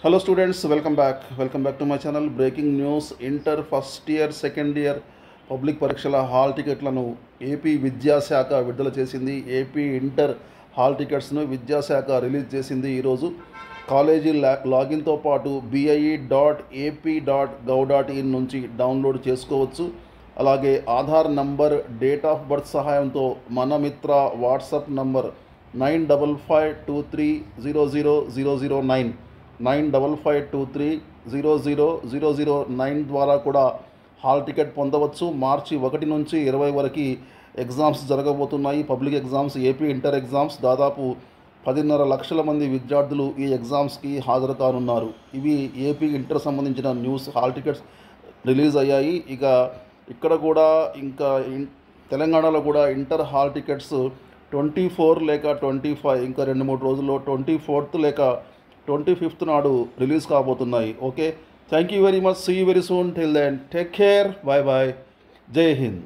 Hello students, welcome back to my channel. Breaking news: Inter first year, second year public పరీక్షల hall టికెట్లను AP విద్యాశాఖ విడుదల చేసింది. AP inter hall టికెట్స్ను విద్యాశాఖ release చేసింది. ఈరోజు కాలేజీ లాగిన్తో పాటు bie.ap.gov.in నుంచి డౌన్లోడ్ చేసుకోవచ్చు. అలాగే Aadhaar number, date of birth సహాయంతో మన మిత్ర వాట్సాప్ నంబర్ 9552300009 9552300009 ద్వారా కూడా హాల్ టికెట్ పొందవచ్చు. మార్చి 1 నుంచి 20 వరకు ఎగ్జామ్స్ జరగబోతున్నాయి. Public exams, AP inter exams. దాదాపు 10.5 లక్షల మంది విద్యార్థులు ఈ ఎగ్జామ్స్కి హాజరు కానున్నారు. ఇవి ఏపీ ఇంటర్ సంబంధించిన న్యూస్. హాల్ టికెట్స్ రిలీజ్ అయ్యాయి. ఇక ఇక్కడ కూడా ఇంకా తెలంగాణలో కూడా ఇంటర్ హాల్ టికెట్స్ 24 లేక 25 ఇంకా 2-3 రోజుల్లో 24th లేక 25th నాడు రిలీజ్ కాబోతున్నాయి. Okay, thank you very much. See you very soon. Till then take care. Bye bye. జై హింద్.